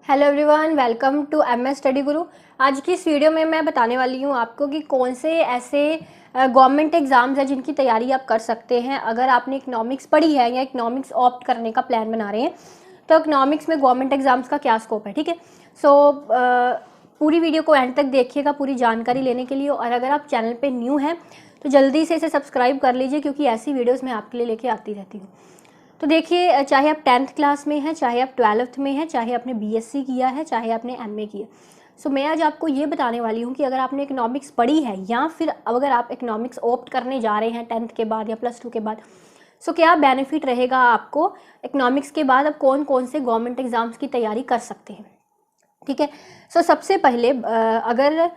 Hello everyone, welcome to MS study guru. आज की इस वीडियो में मैं बताने वाली हूँ आपको कि कौन से ऐसे गवर्नमेंट एग्जाम्स हैं जिनकी तैयारी आप कर सकते हैं अगर आपने इकोनॉमिक्स पढ़ी है या इकोनॉमिक्स ऑप्ट करने का प्लान बना रहे हैं। तो इकोनॉमिक्स में गवर्नमेंट एग्जाम्स का क्या स्कोप है, ठीक है। पूरी वीडियो को एंड तक देखिएगा पूरी जानकारी लेने के लिए। और अगर आप चैनल पर न्यू हैं तो जल्दी से इसे सब्सक्राइब कर लीजिए, क्योंकि ऐसी वीडियोज़ मैं आपके लिए लेके आती रहती हूँ। तो देखिए, चाहे आप 10th क्लास में हैं, चाहे आप 12th में हैं, चाहे आपने बीएससी किया है, चाहे आपने एमए किया, सो मैं आज आपको ये बताने वाली हूँ कि अगर आपने इकोनॉमिक्स पढ़ी है या फिर अगर आप इकोनॉमिक्स ऑप्ट करने जा रहे हैं 10th के बाद या +2 के बाद, सो क्या बेनिफिट रहेगा आपको इकोनॉमिक्स के बाद, अब कौन कौन से गवर्नमेंट एग्जाम्स की तैयारी कर सकते हैं, ठीक है। सो सबसे पहले अगर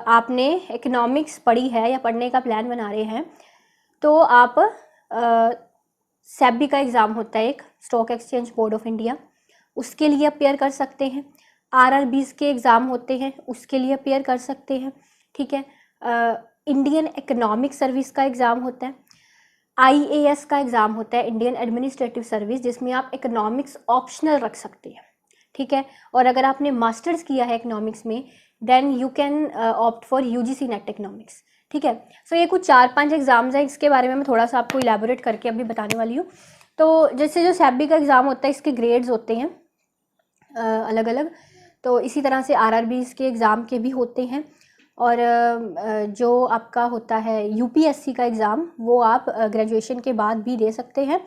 आपने इकोनॉमिक्स पढ़ी है या पढ़ने का प्लान बना रहे हैं तो आप सेबी का एग्ज़ाम होता है एक, stock exchange board of India, उसके लिए अपेयर कर सकते हैं। आरआरबीज़ के एग्ज़ाम होते हैं, उसके लिए अपेयर कर सकते हैं, ठीक है। इंडियन इकोनॉमिक सर्विस का एग्ज़ाम होता है। आईएएस का एग्ज़ाम होता है, इंडियन एडमिनिस्ट्रेटिव सर्विस, जिसमें आप इकोनॉमिक्स ऑप्शनल रख सकते हैं, ठीक है। और अगर आपने मास्टर्स किया है इकोनॉमिक्स में then you can opt for UGC NET economics, ठीक है। सो ये कुछ 4-5 एग्जाम्स हैं, इसके बारे में मैं थोड़ा सा आपको इलेबोरेट करके अभी बताने वाली हूँ। तो जैसे जो सेबी का एग्ज़ाम होता है, इसके ग्रेड्स होते हैं अलग अलग। तो इसी तरह से आरआरबीज़ के एग्ज़ाम के भी होते हैं। और जो आपका होता है यूपीएससी का एग्ज़ाम, वो आप ग्रेजुएशन के बाद भी दे सकते हैं।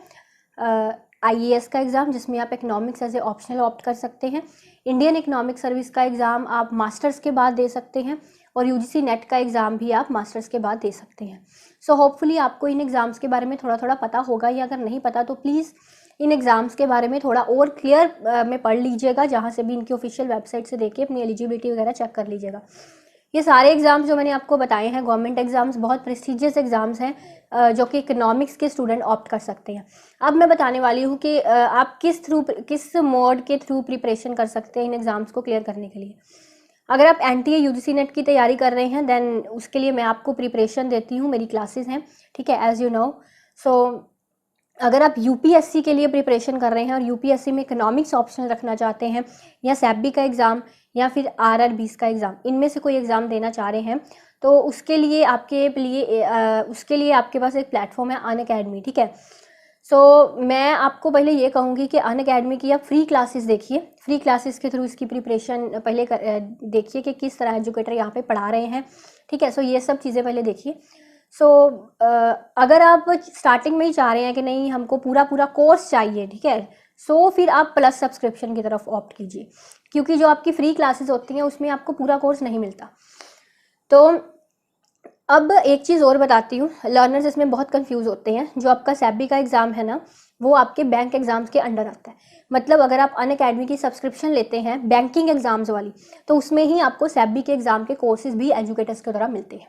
आईएएस का एग्ज़ाम, जिसमें आप economics as a optional opt कर सकते हैं। इंडियन इकोनॉमिक सर्विस का एग्ज़ाम आप मास्टर्स के बाद दे सकते हैं। और यूजीसी नेट का एग्ज़ाम भी आप मास्टर्स के बाद दे सकते हैं। सो होपफुली आपको इन एग्ज़ाम्स के बारे में थोड़ा थोड़ा पता होगा, या अगर नहीं पता तो प्लीज़ इन एग्ज़ाम्स के बारे में थोड़ा और क्लियर में पढ़ लीजिएगा, जहाँ से भी इनकी ऑफिशियल वेबसाइट से देख के अपनी एलिजिबिलिटी वगैरह चेक कर लीजिएगा। ये सारे एग्ज़ाम्स जो मैंने आपको बताए हैं गवर्नमेंट एग्ज़ाम्स, बहुत प्रेस्टिजियस एग्ज़ाम्स हैं जो कि इकोनॉमिक्स के स्टूडेंट ऑप्ट कर सकते हैं। अब मैं बताने वाली हूँ कि आप किस मोड के थ्रू प्रिपरेशन कर सकते हैं इन एग्ज़ाम्स को क्लियर करने के लिए। अगर आप एनटीए यूजीसी नेट की तैयारी कर रहे हैं देन उसके लिए मैं आपको प्रिपरेशन देती हूँ, मेरी क्लासेस हैं, ठीक है, एज़ यू नो। सो अगर आप यूपीएससी के लिए प्रिपरेशन कर रहे हैं और यूपीएससी में इकोनॉमिक्स ऑप्शन रखना चाहते हैं, या सेबी का एग्ज़ाम या फिर आरआरबीज़ का एग्ज़ाम, इनमें से कोई एग्ज़ाम देना चाह रहे हैं, तो उसके लिए आपके पास एक प्लेटफॉर्म है अनअकैडमी, ठीक है। सो मैं आपको पहले ये कहूँगी कि अनअकैडमी की आप फ्री क्लासेस देखिए, फ्री क्लासेस के थ्रू इसकी प्रिपरेशन पहले देखिए कि किस तरह एजुकेटर यहाँ पे पढ़ा रहे हैं, ठीक है। सो ये सब चीज़ें पहले देखिए। सो अगर आप स्टार्टिंग में ही चाह रहे हैं कि नहीं हमको पूरा कोर्स चाहिए, ठीक है, सो फिर आप प्लस सब्सक्रिप्शन की तरफ ऑप्ट कीजिए, क्योंकि जो आपकी फ्री क्लासेस होती हैं उसमें आपको पूरा कोर्स नहीं मिलता। तो अब एक चीज़ और बताती हूँ, लर्नर्स इसमें बहुत कंफ्यूज होते हैं। जो आपका सेबी का एग्ज़ाम है ना, वो आपके बैंक एग्ज़ाम्स के अंडर आता है। मतलब अगर आप अनअकैडमी की सब्सक्रिप्शन लेते हैं बैंकिंग एग्ज़ाम्स वाली, तो उसमें ही आपको सेबी के एग्ज़ाम के कोर्सेज भी एजुकेटर्स के द्वारा मिलते हैं।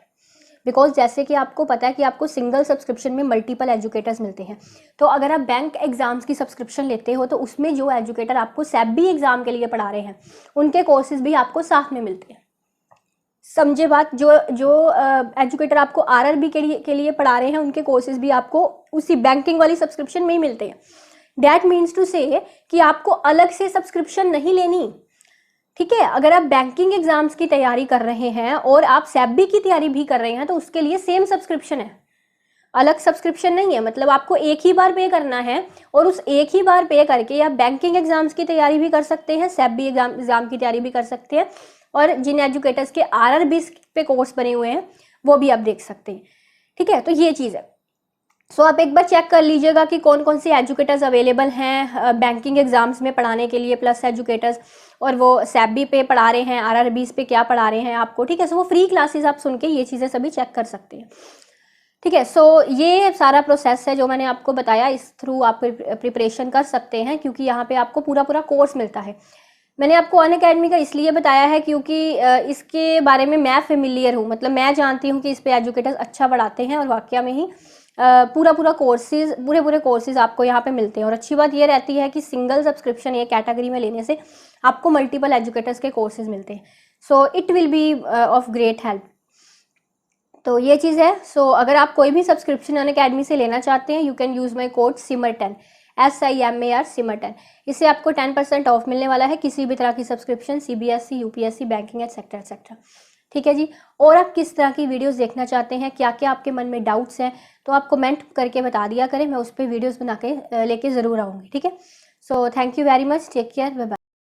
बिकॉज जैसे कि आपको पता है कि आपको सिंगल सब्सक्रिप्शन में मल्टीपल एजुकेटर्स मिलते हैं। तो अगर आप बैंक एग्ज़ाम्स की सब्सक्रिप्शन लेते हो तो उसमें जो एजुकेटर आपको सेबी एग्ज़ाम के लिए पढ़ा रहे हैं उनके कोर्सेज भी आपको साथ में मिलते हैं। समझे बात? जो जो एजुकेटर आपको आरआरबी के लिए पढ़ा रहे हैं उनके कोर्सेज भी आपको उसी बैंकिंग वाली सब्सक्रिप्शन में ही मिलते हैं। डैट मीन्स टू से कि आपको अलग से सब्सक्रिप्शन नहीं लेनी, ठीक है। अगर आप बैंकिंग एग्जाम्स की तैयारी कर रहे हैं और आप सेबी की तैयारी भी कर रहे हैं तो उसके लिए सेम सब्सक्रिप्शन है, अलग सब्सक्रिप्शन नहीं है। मतलब आपको एक ही बार पे करना है और उस एक ही बार पे करके आप बैंकिंग एग्जाम्स की तैयारी भी कर सकते हैं, सेबी एग्जाम की तैयारी भी कर सकते हैं, और जिन एजुकेटर्स के आरआरबी पे कोर्स बने हुए हैं वो भी आप देख सकते हैं, ठीक है। तो ये चीज़ है। सो आप एक बार चेक कर लीजिएगा कि कौन कौन से एजुकेटर्स अवेलेबल हैं बैंकिंग एग्जाम्स में पढ़ाने के लिए, प्लस एजुकेटर्स, और वो सेबी पे पढ़ा रहे हैं, आरआरबीज़ पे क्या पढ़ा रहे हैं आपको, ठीक है। सो वो फ्री क्लासेस आप सुन के ये चीज़ें सभी चेक कर सकते हैं, ठीक है। सो ये सारा प्रोसेस है जो मैंने आपको बताया, इस थ्रू आप प्रिपरेशन कर सकते हैं, क्योंकि यहाँ पे आपको पूरा कोर्स मिलता है। मैंने आपको अनअकैडमी का इसलिए बताया है क्योंकि इसके बारे में मैं फेमिलियर हूँ, मतलब मैं जानती हूँ कि इस पे एजुकेटर्स अच्छा पढ़ाते हैं और वाकया में ही पूरे कोर्सेज आपको यहाँ पे मिलते हैं। और अच्छी बात ये रहती है कि सिंगल सब्सक्रिप्शन एक कैटेगरी में लेने से आपको मल्टीपल एजुकेटर्स के कोर्सेज मिलते हैं। So it will be of great help. तो ये चीज़ है। सो अगर आप कोई भी सब्सक्रिप्शन अनअकैडमी से लेना चाहते हैं, you can use my code SIMMER10, SIMAR सिमरटन। इससे आपको 10% ऑफ मिलने वाला है किसी भी तरह की subscription, CBSE, UPSC, banking etcetera etcetera. ठीक है जी। और आप किस तरह की वीडियोस देखना चाहते हैं, क्या क्या आपके मन में डाउट्स हैं, तो आप कमेंट करके बता दिया करें, मैं उस पर वीडियोस बना के लेके ज़रूर आऊँगी। ठीक है। So thank you very much, take care, bye bye.